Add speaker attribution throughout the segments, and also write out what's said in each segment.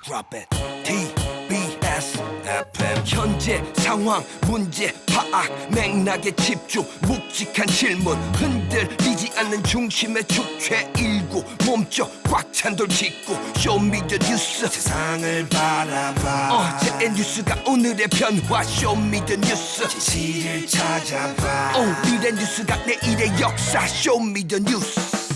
Speaker 1: Drop it. TBS FM. 현재 상황 문제 파악 맥락에 집중 묵직한 질문 흔들리지 않는 중심의 축 최일구 몸쪽 꽉 찬 돌 짚고 쇼미더 뉴스 세상을 바라봐 어제의 뉴스가 오늘의 변화 쇼미더 뉴스 진실을 찾아봐 오늘의 뉴스가 내일의 역사 쇼미더 뉴스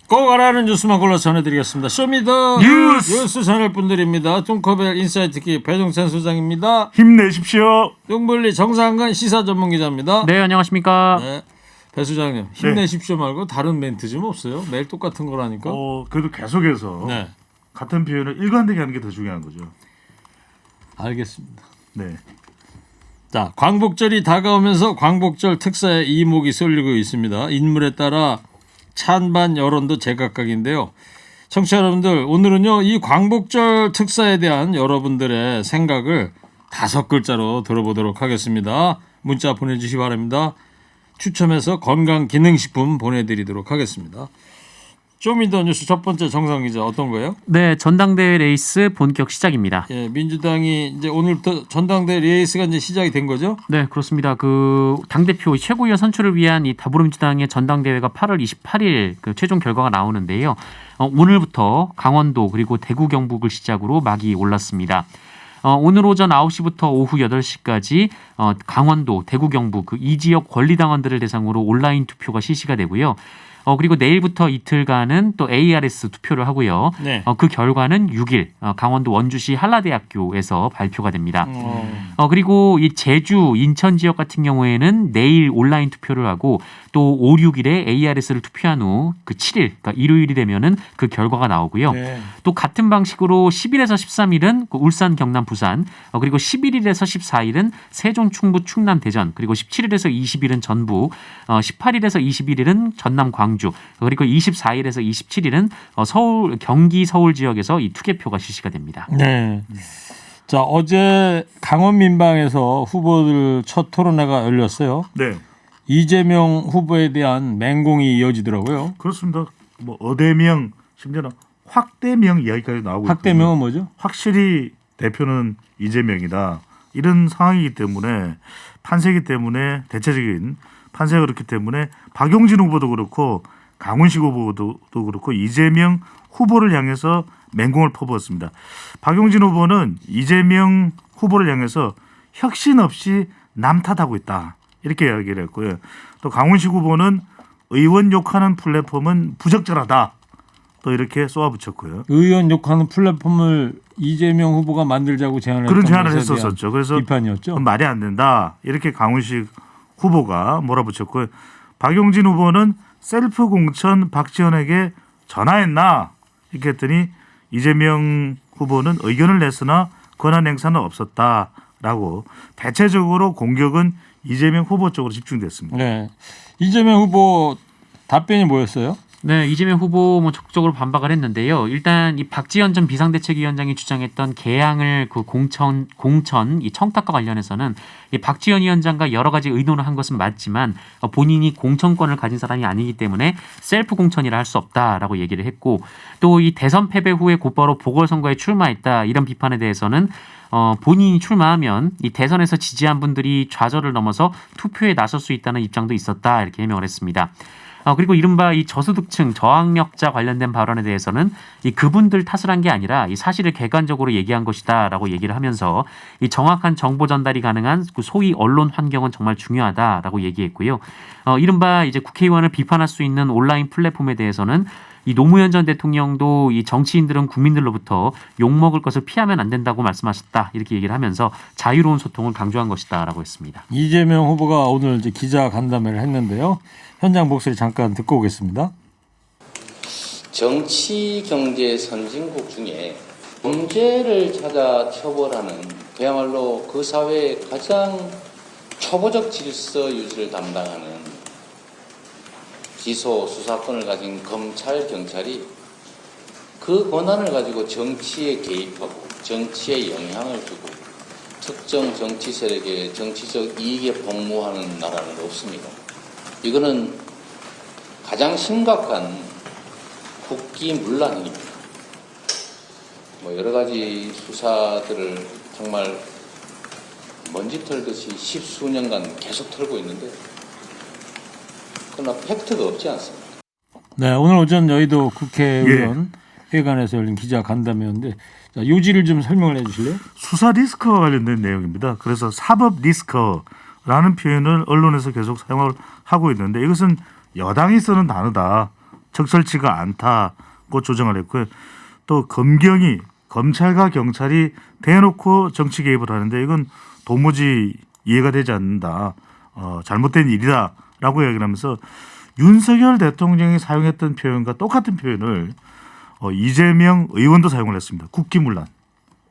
Speaker 2: 꼭 알아는 뉴스만 골라 전해드리겠습니다. 쇼미더 뉴스 전할 분들입니다. 뚱커벨 인사이트키 배종찬 소장입니다.
Speaker 3: 힘내십시오.
Speaker 2: 뚱블리 정상근 시사 전문 기자입니다.
Speaker 4: 네, 안녕하십니까.
Speaker 2: 네. 배 소장님 힘내십시오 말고 다른 멘트 좀 없어요? 매일 똑같은 거라니까.
Speaker 3: 그래도 계속해서
Speaker 2: 네.
Speaker 3: 같은 표현을 일관되게 하는 게 더 중요한 거죠.
Speaker 2: 알겠습니다.
Speaker 3: 네.
Speaker 2: 자, 광복절이 다가오면서 광복절 특사에 이목이 쏠리고 있습니다. 인물에 따라 찬반 여론도 제각각인데요. 청취자 여러분들, 오늘은요 이 광복절 특사에 대한 여러분들의 생각을 5글자로 들어보도록 하겠습니다. 문자 보내주시기 바랍니다. 추첨해서 건강기능식품 보내드리도록 하겠습니다. 쇼미더뉴스 첫 번째 정상 기자 어떤 거예요?
Speaker 4: 네, 전당대회 레이스 본격 시작입니다.
Speaker 2: 예, 민주당이 이제 오늘부터 전당대회 레이스가 이제 시작이 된 거죠?
Speaker 4: 네, 그렇습니다. 그 당대표 최고위원 선출을 위한 이 더불어민주당의 전당대회가 8월 28일 그 최종 결과가 나오는데요. 오늘부터 강원도 그리고 대구 경북을 시작으로 막이 올랐습니다. 오늘 오전 9시부터 오후 8시까지 강원도, 대구, 경북 그 이 지역 권리당원들을 대상으로 온라인 투표가 실시가 되고요. 그리고 내일부터 이틀간은 또 ARS 투표를 하고요.
Speaker 2: 네.
Speaker 4: 그 결과는 6일 강원도 원주시 한라대학교에서 발표가 됩니다. 그리고 이 제주, 인천 지역 같은 경우에는 내일 온라인 투표를 하고 또 5, 6일에 ARS를 투표한 후 그 7일, 그러니까 일요일이 되면은 그 결과가 나오고요.
Speaker 2: 네.
Speaker 4: 또 같은 방식으로 10일에서 13일은 그 울산, 경남, 부산, 그리고 11일에서 14일은 세종, 충북, 충남, 대전, 그리고 17일에서 20일은 전북, 18일에서 21일은 전남, 광주, 그리고 24일에서 27일은 서울, 경기, 서울 지역에서 이 투개표가 실시가 됩니다.
Speaker 2: 네. 자, 어제 강원 민방에서 후보들 첫 토론회가 열렸어요.
Speaker 3: 네.
Speaker 2: 이재명 후보에 대한 맹공이 이어지더라고요.
Speaker 3: 그렇습니다. 뭐 어대명 심지어는 확대명 이야기까지 나오고
Speaker 2: 확대명은 뭐죠?
Speaker 3: 확실히 대표는 이재명이다. 이런 상황이기 때문에 판세이기 때문에 대체적인 판세가 그렇기 때문에 박용진 후보도 그렇고 강훈식 후보도 그렇고 이재명 후보를 향해서 맹공을 퍼부었습니다. 박용진 후보는 이재명 후보를 향해서 혁신 없이 남 탓하고 있다. 이렇게 이야기를 했고요. 또 강훈식 후보는 의원 욕하는 플랫폼은 부적절하다. 또 이렇게 쏘아붙였고요.
Speaker 2: 의원 욕하는 플랫폼을 이재명 후보가 만들자고 제안을
Speaker 3: 그런
Speaker 2: 했던
Speaker 3: 제안을
Speaker 2: 것에
Speaker 3: 했었었죠.
Speaker 2: 대한
Speaker 3: 그래서
Speaker 2: 비판이었죠.
Speaker 3: 말이 안 된다. 이렇게 강훈식 후보가 몰아붙였고요. 박용진 후보는 셀프 공천 박지원에게 전화했나 이렇게 했더니 이재명 후보는 의견을 냈으나 권한 행사는 없었다라고 대체적으로 공격은 이재명 후보 쪽으로 집중됐습니다.
Speaker 2: 네. 이재명 후보 답변이 뭐였어요?
Speaker 4: 네, 이재명 후보 적극적으로 반박을 했는데요. 일단 이 박지원 전 비상대책위원장이 주장했던 개항을 그 공천 이 청탁과 관련해서는 이 박지원 위원장과 여러 가지 의논을 한 것은 맞지만 본인이 공천권을 가진 사람이 아니기 때문에 셀프 공천이라 할 수 없다라고 얘기를 했고 또 이 대선 패배 후에 곧바로 보궐선거에 출마했다 이런 비판에 대해서는 본인이 출마하면 이 대선에서 지지한 분들이 좌절을 넘어서 투표에 나설 수 있다는 입장도 있었다 이렇게 해명을 했습니다. 그리고 이른바 이 저소득층 저학력자 관련된 발언에 대해서는 이 그분들 탓을 한 게 아니라 이 사실을 객관적으로 얘기한 것이다라고 얘기를 하면서 이 정확한 정보 전달이 가능한 그 소위 언론 환경은 정말 중요하다라고 얘기했고요. 이른바 이제 국회의원을 비판할 수 있는 온라인 플랫폼에 대해서는 이 노무현 전 대통령도 이 정치인들은 국민들로부터 욕먹을 것을 피하면 안 된다고 말씀하셨다 이렇게 얘기를 하면서 자유로운 소통을 강조한 것이다라고 했습니다.
Speaker 2: 이재명 후보가 오늘 이제 기자 간담회를 했는데요. 현장 목소리 잠깐 듣고 오겠습니다.
Speaker 5: 정치 경제 선진국 중에 범죄를 찾아 처벌하는 그야말로 그 사회의 가장 초보적 질서 유지를 담당하는 기소 수사권을 가진 검찰 경찰이 그 권한을 가지고 정치에 개입하고 정치에 영향을 주고 특정 정치 세력의 정치적 이익에 복무하는 나라는 없습니다. 이거는 가장 심각한 국기문란입니다. 뭐 여러 가지 수사들을 정말 먼지 털듯이 십수년간 계속 털고 있는데 그러나 팩트가 없지 않습니다.
Speaker 2: 네, 오늘 오전 여의도 국회의원 회관에서 열린 기자 간담회였는데 자, 요지를 좀 설명을 해주실래요?
Speaker 3: 수사 리스크와 관련된 내용입니다. 그래서 사법 리스크라는 표현을 언론에서 계속 사용을 하고 있는데 이것은 여당이 쓰는 단어다. 적절치가 않다고 조정을 했고요. 또 검경이 검찰과 경찰이 대놓고 정치 개입을 하는데 이건 도무지 이해가 되지 않는다. 잘못된 일이다라고 이야기를 하면서 윤석열 대통령이 사용했던 표현과 똑같은 표현을 이재명 의원도 사용을 했습니다. 국기문란.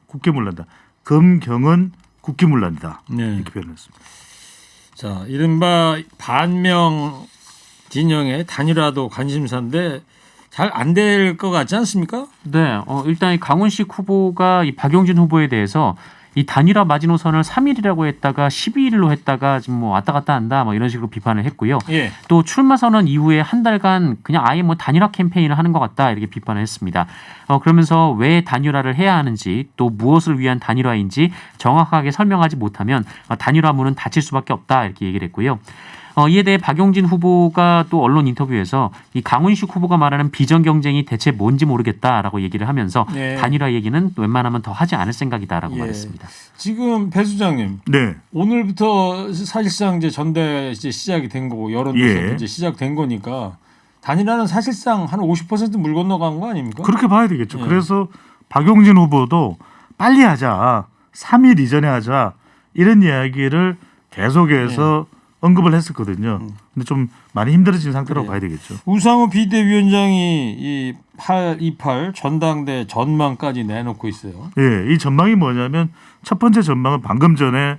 Speaker 3: 국기문란다. 검경은 국기문란이다.
Speaker 2: 네.
Speaker 3: 이렇게 표현했습니다.
Speaker 2: 자, 이른바 반명 진영의 단일화도 관심사인데 잘 안 될 것 같지 않습니까?
Speaker 4: 네, 일단 이 강훈식 후보가 이 박용진 후보에 대해서 이 단일화 마지노선을 3일이라고 했다가 12일로 했다가 지금 뭐 왔다 갔다 한다 뭐 이런 식으로 비판을 했고요.
Speaker 2: 예.
Speaker 4: 또 출마 선언 이후에 한 달간 그냥 아예 뭐 단일화 캠페인을 하는 것 같다 이렇게 비판을 했습니다. 그러면서 왜 단일화를 해야 하는지 또 무엇을 위한 단일화인지 정확하게 설명하지 못하면 단일화 문은 닫힐 수밖에 없다 이렇게 얘기를 했고요. 이에 대해 박용진 후보가 또 언론 인터뷰에서 이 강훈식 후보가 말하는 비전 경쟁이 대체 뭔지 모르겠다라고 얘기를 하면서
Speaker 2: 네.
Speaker 4: 단일화 얘기는 웬만하면 더 하지 않을 생각이다라고
Speaker 2: 예.
Speaker 4: 말했습니다.
Speaker 2: 지금 배 수장님
Speaker 3: 네.
Speaker 2: 오늘부터 사실상 이제 전대 이제 시작이 된 거고 여론조사도 이제 시작된 거니까 단일화는 사실상 한 50%물 건너간 거 아닙니까?
Speaker 3: 그렇게 봐야 되겠죠.
Speaker 2: 예.
Speaker 3: 그래서 박용진 후보도 빨리 하자. 3일 이전에 하자. 이런 이야기를 계속해서 언급을 했었거든요. 근데 좀 많이 힘들어진 상태라고
Speaker 2: 그래요.
Speaker 3: 봐야 되겠죠.
Speaker 2: 우상호 비대위원장이 이 828 전당대 전망까지 내놓고 있어요.
Speaker 3: 예, 이 전망이 뭐냐면 첫 번째 전망은 방금 전에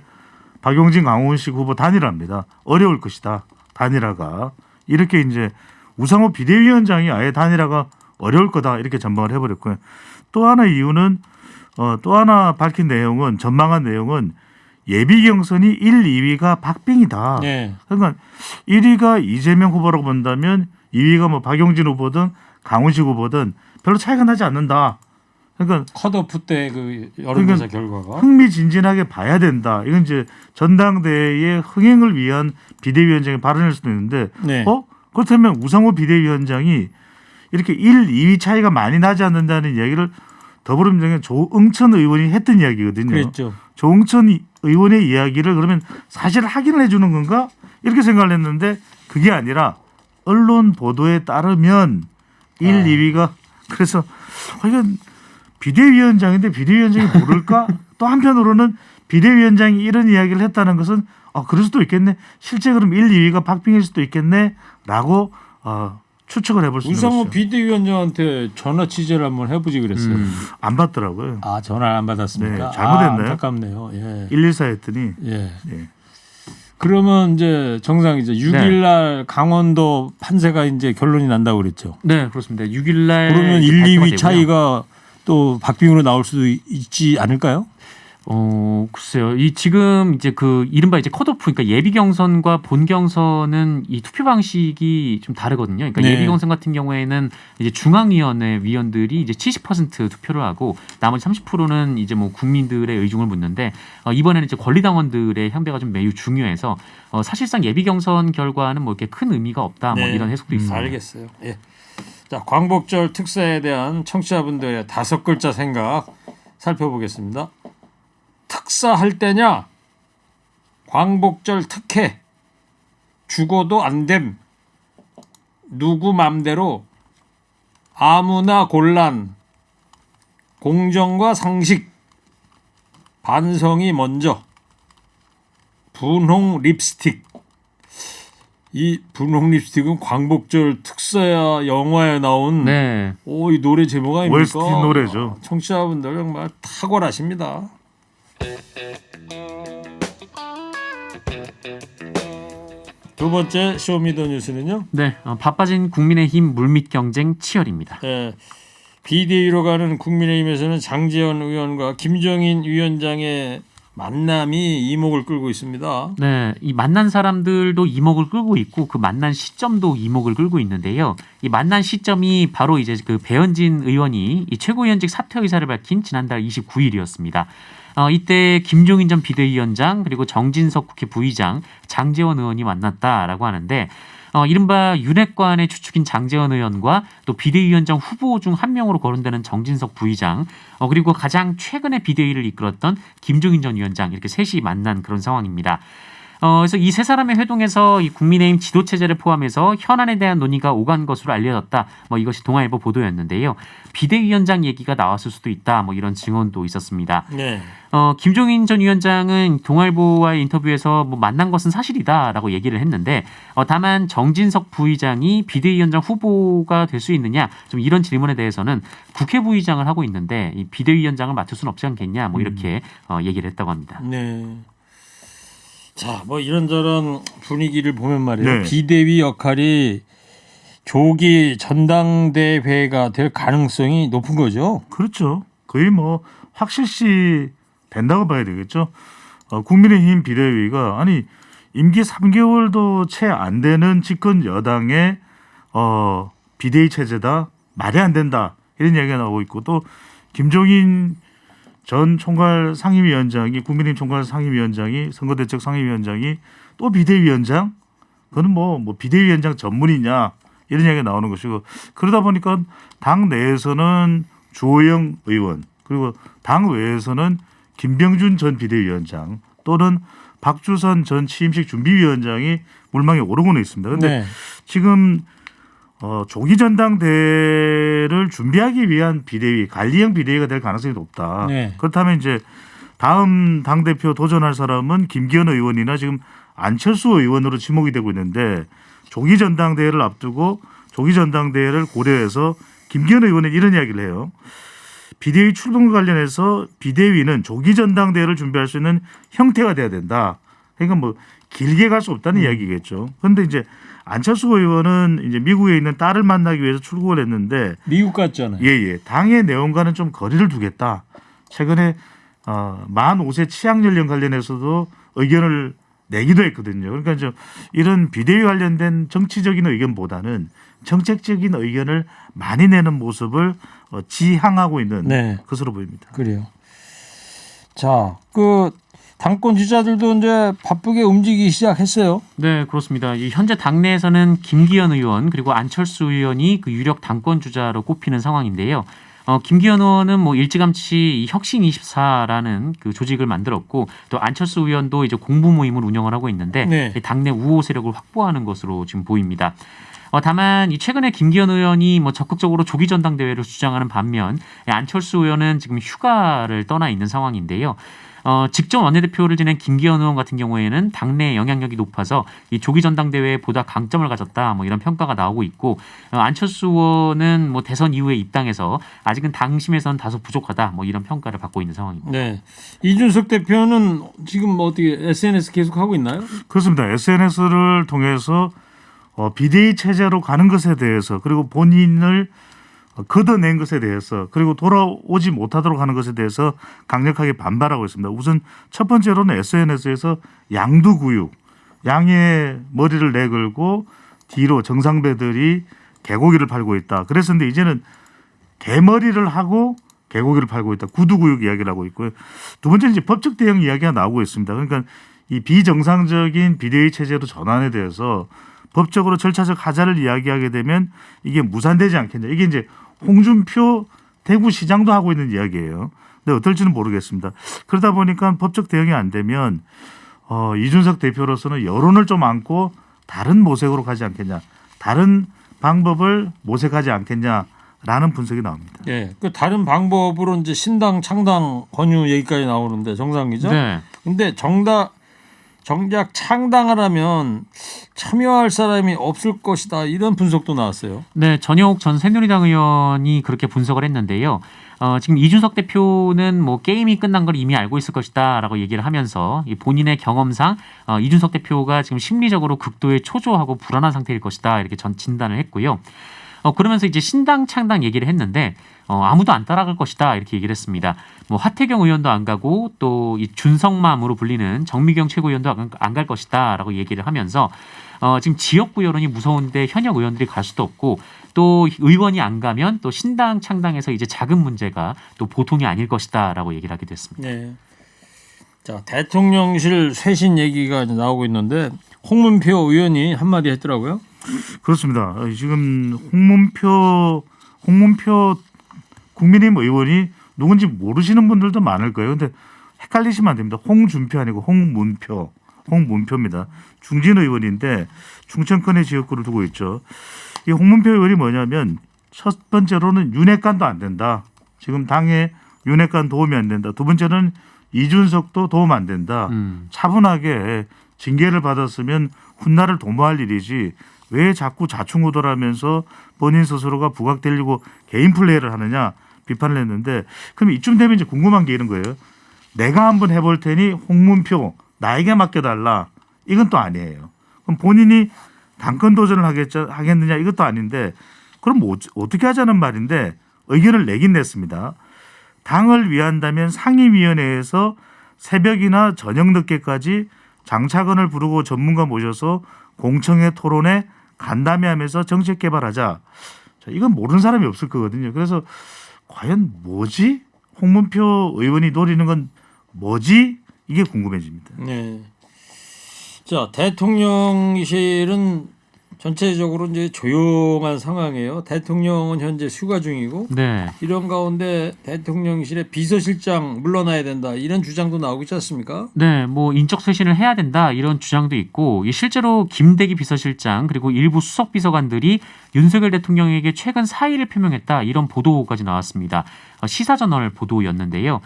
Speaker 3: 박용진 강훈식 후보 단일화입니다. 어려울 것이다. 단일화가. 이렇게 이제 우상호 비대위원장이 아예 단일화가 어려울 거다. 이렇게 전망을 해버렸고요. 또 하나 이유는 또 하나 밝힌 내용은 전망한 내용은 예비 경선이 1, 2위가 박빙이다.
Speaker 2: 네.
Speaker 3: 그러니까 1위가 이재명 후보라고 본다면 2위가 뭐 박용진 후보든 강훈식 후보든 별로 차이가 나지 않는다. 그러니까
Speaker 2: 컷오프 때 그 여론조사 결과가
Speaker 3: 흥미진진하게 봐야 된다. 이건 이제 전당대회의 흥행을 위한 비대위원장의 발언일 수도 있는데,
Speaker 2: 네.
Speaker 3: 그렇다면 우상호 비대위원장이 이렇게 1, 2위 차이가 많이 나지 않는다는 이야기를 더불어민주당의 조응천 의원이 했던 이야기거든요.
Speaker 2: 그랬죠.
Speaker 3: 조응천 의원의 이야기를 그러면 사실 확인을 해주는 건가? 이렇게 생각을 했는데 그게 아니라 언론 보도에 따르면 1, 2위가 그래서 이건 비대위원장인데 비대위원장이 모를까? 또 한편으로는 비대위원장이 이런 이야기를 했다는 것은 그럴 수도 있겠네. 실제 그럼 1, 2위가 박빙일 수도 있겠네라고 추측을 해볼 수 있는
Speaker 2: 우상호
Speaker 3: 것이죠.
Speaker 2: 비대위원장한테 전화 취재를 한번 해보지 그랬어요.
Speaker 3: 안 받더라고요.
Speaker 2: 아 전화를 안 받았습니까?
Speaker 3: 네, 잘못했나요?
Speaker 2: 안타깝네요. 예.
Speaker 3: 114 했더니
Speaker 2: 예.
Speaker 3: 예.
Speaker 2: 그러면 이제 정상이죠. 6일날 강원도 판세가 이제 결론이 난다고 그랬죠.
Speaker 4: 네, 그렇습니다. 6일 날
Speaker 2: 그러면 1,
Speaker 4: 발표가
Speaker 2: 2위
Speaker 4: 되고요.
Speaker 2: 차이가 또 박빙으로 나올 수도 있지 않을까요?
Speaker 4: 글쎄요. 이 지금 이제 그 이른바 이제 컷오프, 그러니까 예비 경선과 본 경선은 이 투표 방식이 좀 다르거든요. 그러니까
Speaker 2: 네.
Speaker 4: 예비 경선 같은 경우에는 이제 중앙위원회 위원들이 이제 70% 투표를 하고 나머지 30%는 이제 뭐 국민들의 의중을 묻는데 이번에는 이제 권리당원들의 향배가 좀 매우 중요해서 사실상 예비 경선 결과는 뭐 이렇게 큰 의미가 없다. 뭐 이런 해석도 있습니다.
Speaker 2: 알겠어요. 예. 자, 광복절 특사에 대한 청취자분들의 5글자 생각 살펴보겠습니다. 특사할 때냐? 광복절 특혜. 죽어도 안 됨. 누구 맘대로. 아무나 곤란. 공정과 상식. 반성이 먼저. 분홍 립스틱. 이 분홍 립스틱은 광복절 특사야 영화에 나온
Speaker 4: 네.
Speaker 2: 이 노래 제목 아닙니까?
Speaker 3: OST 노래죠.
Speaker 2: 청취자분들 정말 탁월하십니다. 두 번째 쇼미더뉴스는요.
Speaker 4: 네, 바빠진 국민의힘 물밑 경쟁 치열입니다.
Speaker 2: 비대위로 가는 국민의힘에서는 장제원 의원과 김정인 위원장의 만남이 이목을 끌고 있습니다.
Speaker 4: 네, 이 만난 사람들도 이목을 끌고 있고 그 만난 시점도 이목을 끌고 있는데요. 이 만난 시점이 바로 이제 그 배현진 의원이 이 최고위원직 사퇴 의사를 밝힌 지난달 29일이었습니다. 이때 김종인 전 비대위원장 그리고 정진석 국회 부의장, 장제원 의원이 만났다라고 하는데 이른바 윤핵관의 주축인 장제원 의원과 또 비대위원장 후보 중 한 명으로 거론되는 정진석 부의장 그리고 가장 최근에 비대위를 이끌었던 김종인 전 위원장 이렇게 셋이 만난 그런 상황입니다. 그래서 이 세 사람의 회동에서 이 국민의힘 지도체제를 포함해서 현안에 대한 논의가 오간 것으로 알려졌다. 이것이 동아일보 보도였는데요. 비대위원장 얘기가 나왔을 수도 있다. 이런 증언도 있었습니다.
Speaker 2: 네.
Speaker 4: 김종인 전 위원장은 동아일보와의 인터뷰에서 만난 것은 사실이다라고 얘기를 했는데 다만 정진석 부의장이 비대위원장 후보가 될 수 있느냐 좀 이런 질문에 대해서는 국회 부의장을 하고 있는데 이 비대위원장을 맡을 수는 없지 않겠냐 이렇게 얘기를 했다고 합니다.
Speaker 2: 네. 자, 이런저런 분위기를 보면 말이에요.
Speaker 3: 네.
Speaker 2: 비대위 역할이 조기 전당대회가 될 가능성이 높은 거죠.
Speaker 3: 그렇죠. 거의 확실시 된다고 봐야 되겠죠. 국민의힘 비대위가 아니 임기 3개월도 채 안 되는 집권 여당의 비대위 체제다. 말이 안 된다. 이런 이야기가 나오고 있고 또 김종인 전 총괄 상임위원장이 국민의힘 총괄 상임위원장이 선거대책 상임위원장이 또 비대위원장 그거는 비대위원장 전문이냐 이런 이야기가 나오는 것이고 그러다 보니까 당 내에서는 주호영 의원 그리고 당 외에서는 김병준 전 비대위원장 또는 박주선 전 취임식 준비위원장이 물망에 오르고는 있습니다. 그런데
Speaker 2: 네.
Speaker 3: 지금 조기 전당대회를 준비하기 위한 비대위, 관리형 비대위가 될 가능성이 높다.
Speaker 2: 네.
Speaker 3: 그렇다면 이제 다음 당대표 도전할 사람은 김기현 의원이나 지금 안철수 의원으로 지목이 되고 있는데 조기 전당대회를 앞두고 조기 전당대회를 고려해서 김기현 의원은 이런 이야기를 해요. 비대위 출범과 관련해서 비대위는 조기 전당대회를 준비할 수 있는 형태가 돼야 된다. 그러니까 길게 갈 수 없다는 이야기겠죠. 그런데 이제 안철수 의원은 이제 미국에 있는 딸을 만나기 위해서 출국을 했는데
Speaker 2: 미국 갔잖아요.
Speaker 3: 예. 당의 내용과는 좀 거리를 두겠다. 최근에 만 5세 치약 연령 관련해서도 의견을 내기도 했거든요. 그러니까 좀 이런 비대위 관련된 정치적인 의견보다는 정책적인 의견을 많이 내는 모습을 지향하고 있는
Speaker 2: 네.
Speaker 3: 것으로 보입니다.
Speaker 2: 그래요. 자, 당권 주자들도 이제 바쁘게 움직이기 시작했어요.
Speaker 4: 네, 그렇습니다. 현재 당내에서는 김기현 의원 그리고 안철수 의원이 그 유력 당권 주자로 꼽히는 상황인데요. 김기현 의원은 일찌감치 이 혁신24라는 그 조직을 만들었고 또 안철수 의원도 이제 공부 모임을 운영을 하고 있는데
Speaker 2: 네.
Speaker 4: 당내 우호 세력을 확보하는 것으로 지금 보입니다. 다만 최근에 김기현 의원이 적극적으로 조기 전당대회를 주장하는 반면 안철수 의원은 지금 휴가를 떠나 있는 상황인데요. 직전 원내대표를 지낸 김기현 의원 같은 경우에는 당내 영향력이 높아서 이 조기 전당대회에 보다 강점을 가졌다 이런 평가가 나오고 있고 안철수 의원은 대선 이후에 입당해서 아직은 당심에서는 다소 부족하다 이런 평가를 받고 있는 상황입니다.
Speaker 2: 네. 이준석 대표는 지금 어떻게 SNS 계속 하고 있나요?
Speaker 3: 그렇습니다. SNS를 통해서 비대위 체제로 가는 것에 대해서 그리고 본인을 걷어낸 것에 대해서 그리고 돌아오지 못하도록 하는 것에 대해서 강력하게 반발하고 있습니다. 우선 첫 번째로는 SNS에서 양두구육, 양의 머리를 내걸고 뒤로 정상배들이 개고기를 팔고 있다. 그랬었는데 이제는 개머리를 하고 개고기를 팔고 있다. 구두구육 이야기를 하고 있고요. 두 번째는 이제 법적 대응 이야기가 나오고 있습니다. 그러니까 이 비정상적인 비대위 체제로 전환에 대해서 법적으로 절차적 하자를 이야기하게 되면 이게 무산되지 않겠냐. 이게 이제 홍준표 대구시장도 하고 있는 이야기예요. 근데 어떨지는 모르겠습니다. 그러다 보니까 법적 대응이 안 되면 이준석 대표로서는 여론을 좀 안고 다른 모색으로 가지 않겠냐. 다른 방법을 모색하지 않겠냐라는 분석이 나옵니다.
Speaker 2: 예. 다른 방법으로 이제 신당 창당 권유 얘기까지 나오는데 정상이죠?
Speaker 4: 네.
Speaker 2: 근데 정작 창당을 하면 참여할 사람이 없을 것이다 이런 분석도 나왔어요.
Speaker 4: 네, 전효옥 전 새누리당 의원이 그렇게 분석을 했는데요. 지금 이준석 대표는 게임이 끝난 걸 이미 알고 있을 것이다라고 얘기를 하면서 본인의 경험상 이준석 대표가 지금 심리적으로 극도의 초조하고 불안한 상태일 것이다 이렇게 진단을 했고요. 그러면서 이제 신당 창당 얘기를 했는데 아무도 안 따라갈 것이다 이렇게 얘기를 했습니다. 뭐 하태경 의원도 안 가고 또 이 준성맘으로 불리는 정미경 최고위원도 안 갈 것이다라고 얘기를 하면서 지금 지역구 여론이 무서운데 현역 의원들이 갈 수도 없고 또 의원이 안 가면 또 신당 창당에서 이제 작은 문제가 또 보통이 아닐 것이다라고 얘기를 하게 됐습니다.
Speaker 2: 네. 자, 대통령실 쇄신 얘기가 나오고 있는데 홍문표 의원이 한마디 했더라고요.
Speaker 3: 그렇습니다. 지금 홍문표 국민의힘 의원이 누군지 모르시는 분들도 많을 거예요. 근데 헷갈리시면 안 됩니다. 홍준표 아니고 홍문표입니다. 중진 의원인데 충청권의 지역구를 두고 있죠. 이 홍문표 의원이 뭐냐면 첫 번째로는 윤핵관도 안 된다. 지금 당에 윤핵관 도움이 안 된다. 두 번째는 이준석도 도움 안 된다. 차분하게 징계를 받았으면 훗날을 도모할 일이지 왜 자꾸 자충우돌하면서 본인 스스로가 부각되려고 개인 플레이를 하느냐 비판을 했는데 그럼 이쯤 되면 이제 궁금한 게 이런 거예요. 내가 한번 해볼 테니 홍문표 나에게 맡겨달라. 이건 또 아니에요. 그럼 본인이 당권 도전을 하겠느냐 이것도 아닌데 그럼 뭐 어떻게 하자는 말인데 의견을 내긴 냈습니다. 당을 위한다면 상임위원회에서 새벽이나 저녁 늦게까지 장차관을 부르고 전문가 모셔서 공청회 토론에 간담회하면서 정책 개발하자. 자, 이건 모르는 사람이 없을 거거든요. 그래서 과연 뭐지? 홍문표 의원이 노리는 건 뭐지? 이게 궁금해집니다.
Speaker 2: 네. 자, 대통령실은 전체적으로 이제 조용한 상황이에요. 대통령은 현재 휴가 중이고
Speaker 4: 네.
Speaker 2: 이런 가운데 대통령실의 비서실장 물러나야 된다 이런 주장도 나오고 있지 않습니까?
Speaker 4: 네, 뭐 인적 쇄신을 해야 된다 이런 주장도 있고 실제로 김대기 비서실장 그리고 일부 수석 비서관들이 윤석열 대통령에게 최근 사의를 표명했다 이런 보도까지 나왔습니다. 시사저널 보도였는데요.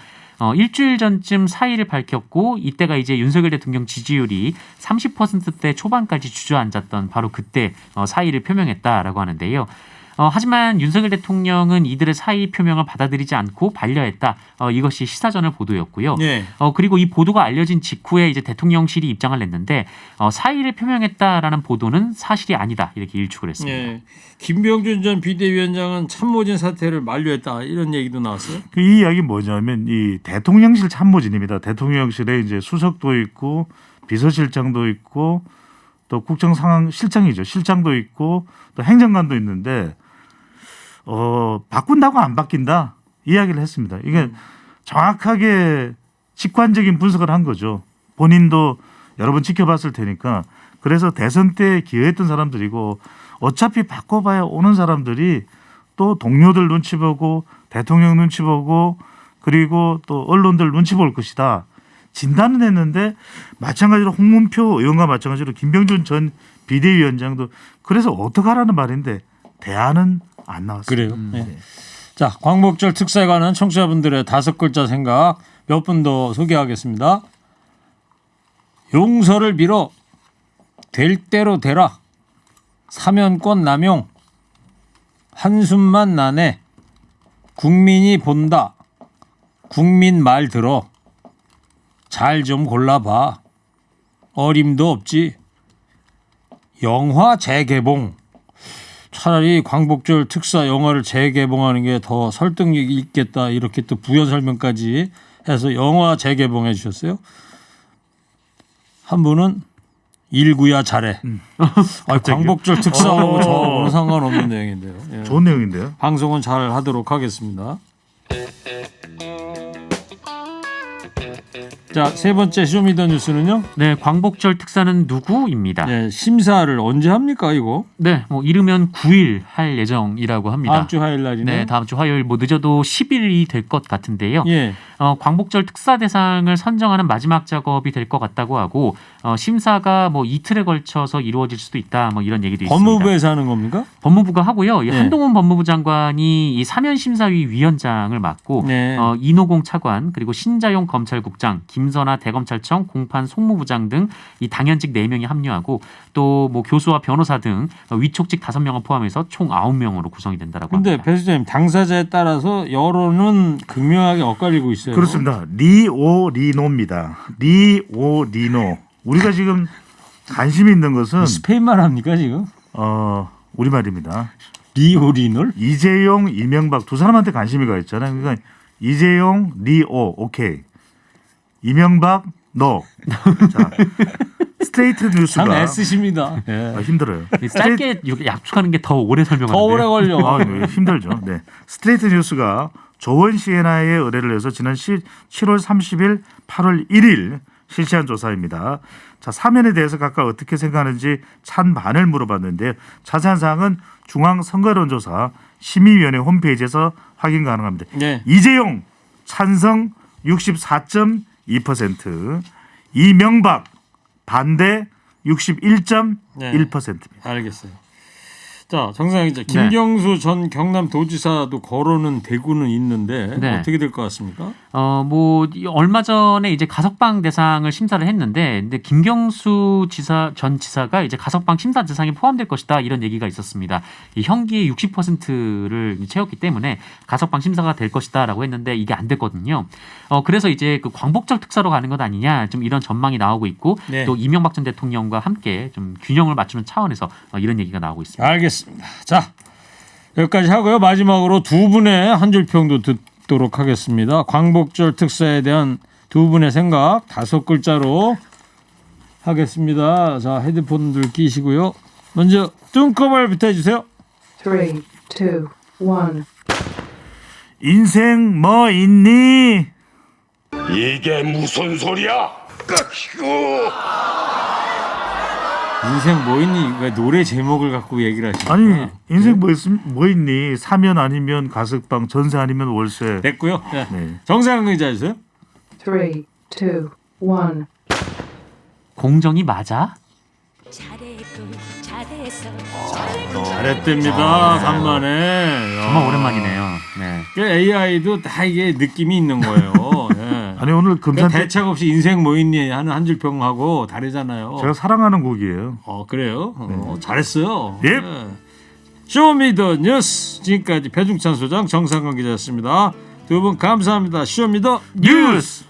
Speaker 4: 일주일 전쯤 사의를 밝혔고 이때가 이제 윤석열 대통령 지지율이 30%대 초반까지 주저앉았던 바로 그때 사의를 표명했다라고 하는데요. 하지만 윤석열 대통령은 이들의 사의 표명을 받아들이지 않고 반려했다. 이것이 시사저널 보도였고요.
Speaker 2: 네.
Speaker 4: 그리고 이 보도가 알려진 직후에 이제 대통령실이 입장을 냈는데 사의를 표명했다라는 보도는 사실이 아니다 이렇게 일축을 했습니다.
Speaker 2: 네. 김병준 전 비대위원장은 참모진 사퇴를 만료했다 이런 얘기도 나왔어요.
Speaker 3: 이 이야기 뭐냐면 이 대통령실 참모진입니다. 대통령실에 이제 수석도 있고 비서실장도 있고 또 국정상황실장이죠. 실장도 있고 또 행정관도 있는데 바꾼다고 안 바뀐다 이야기를 했습니다. 이게 정확하게 직관적인 분석을 한 거죠. 본인도 여러 번 지켜봤을 테니까 그래서 대선 때 기여했던 사람들이고 어차피 바꿔봐야 오는 사람들이 또 동료들 눈치 보고 대통령 눈치 보고 그리고 또 언론들 눈치 볼 것이다. 진단은 했는데 마찬가지로 홍문표 의원과 마찬가지로 김병준 전 비대위원장도 그래서 어떡하라는 말인데 대안은 안 나왔어요.
Speaker 2: 그래요. 네. 자, 광복절 특사에 관한 청취자분들의 5글자 생각 몇 분 더 소개하겠습니다. 용서를 빌어 될 대로 되라. 사면권 남용. 한숨만 나네. 국민이 본다. 국민 말 들어. 잘 좀 골라봐. 어림도 없지. 영화 재개봉. 차라리 광복절 특사 영화를 재개봉하는 게 더 설득력이 있겠다. 이렇게 또 부연 설명까지 해서 영화 재개봉해 주셨어요. 한 분은 일구야 잘해. 광복절 특사하고 저하고는 상관없는 내용인데요. 예.
Speaker 3: 좋은 내용인데요.
Speaker 2: 방송은 잘 하도록 하겠습니다. 자, 세 번째 쇼미더뉴스는요.
Speaker 4: 네, 광복절 특사는 누구입니다.
Speaker 2: 네, 심사를 언제 합니까 이거?
Speaker 4: 네, 뭐 이르면 9일 할 예정이라고 합니다.
Speaker 2: 다음 주 화요일 날이네.
Speaker 4: 네, 다음 주 화요일 뭐 늦어도 10일이 될 것 같은데요.
Speaker 2: 예.
Speaker 4: 광복절 특사 대상을 선정하는 마지막 작업이 될 것 같다고 하고 심사가 뭐 이틀에 걸쳐서 이루어질 수도 있다. 뭐 이런 얘기도 있습니다.
Speaker 2: 법무부에서 하는 겁니까?
Speaker 4: 법무부가 하고요. 이
Speaker 2: 네.
Speaker 4: 한동훈 법무부 장관이 이 사면심사위 위원장을 맡고
Speaker 2: 네.
Speaker 4: 이노공 차관 그리고 신자용 검찰국장, 김선아 대검찰청 공판 송무부장 등 이 당연직 4명이 합류하고 또 뭐 교수와 변호사 등 위촉직 5명을 포함해서 총 9명으로 구성이 된다라고
Speaker 2: 근데
Speaker 4: 합니다.
Speaker 2: 배 수장님 당사자에 따라서 여론은 극명하게 엇갈리고 있어요.
Speaker 3: 그렇습니다. 리오리노입니다. 리오리노. 우리가 지금 관심 있는 것은
Speaker 2: 스페인말 합니까 지금?
Speaker 3: 우리말입니다.
Speaker 2: 리오리놀?
Speaker 3: 이재용, 이명박 두 사람한테 관심이 가 있잖아요. 그러니까 이재용, 리오 오케이. 이명박 노. 자, 스트레이트
Speaker 2: 참
Speaker 3: 뉴스가
Speaker 2: 애쓰십니다. 예.
Speaker 3: 힘들어요.
Speaker 4: 짧게 약속하는 게 더 오래 설명하는데요.
Speaker 2: 더 오래 걸려.
Speaker 3: 아, 네, 힘들죠. 네. 스트레이트 뉴스가 조원 시에나에 의뢰를 해서 지난 7월 30일, 8월 1일 실시한 조사입니다. 자, 사면에 대해서 각각 어떻게 생각하는지 찬반을 물어봤는데요. 자세한 사항은 중앙선거론조사 심의위원회 홈페이지에서 확인 가능합니다.
Speaker 2: 네.
Speaker 3: 이재용 찬성 64.2%, 이명박 반대 61.1%입니다.
Speaker 2: 알겠어요. 자, 정상희 기자, 김경수 전 경남도지사도 거론은 되고는 있는데
Speaker 4: 네.
Speaker 2: 어떻게 될 것 같습니까?
Speaker 4: 얼마 전에 이제 가석방 대상을 심사를 했는데, 근데 김경수 전 지사가 이제 가석방 심사 대상에 포함될 것이다 이런 얘기가 있었습니다. 이 형기의 60%를 채웠기 때문에 가석방 심사가 될 것이다라고 했는데 이게 안 됐거든요. 그래서 이제 그 광복절 특사로 가는 것 아니냐 좀 이런 전망이 나오고 있고,
Speaker 2: 네.
Speaker 4: 또 이명박 전 대통령과 함께 좀 균형을 맞추는 차원에서 이런 얘기가 나오고 있습니다.
Speaker 2: 알겠습니다. 자, 여기까지 하고요. 마지막으로 두 분의 한 줄 평도 듣도록 하겠습니다. 광복절 특사에 대한 두 분의 생각 5글자로 하겠습니다. 자, 헤드폰들 끼시고요. 먼저 뚱커발부터 해주세요.
Speaker 6: 3, 2, 1.
Speaker 3: 인생 뭐 있니?
Speaker 1: 이게 무슨 소리야? 끄시고.
Speaker 2: 인생 뭐 있니? 왜 노래 제목을 갖고 얘기를 하시냐?
Speaker 3: 아니 인생 뭐 있니? 사면 아니면 가석방, 전세 아니면 월세.
Speaker 2: 됐고요. 네.
Speaker 3: 네.
Speaker 2: 정상근 기자 해주세요.
Speaker 6: 3, 2, 1.
Speaker 4: 공정이 맞아?
Speaker 2: 잘했답니다. 간만에.
Speaker 4: 정말 오랜만이네요. 네.
Speaker 2: AI도 다 이게 느낌이 있는 거예요. 네.
Speaker 3: 아니 오늘 금산
Speaker 2: 대책 없이 인생 뭐 있니 하는 한 줄 평하고 다르잖아요.
Speaker 3: 제가 사랑하는 곡이에요.
Speaker 2: 그래요? 잘했어요.
Speaker 3: 예.
Speaker 2: 네. 쇼미더 뉴스 지금까지 배중찬 소장 정상근 기자였습니다. 두 분 감사합니다. 쇼미더 뉴스.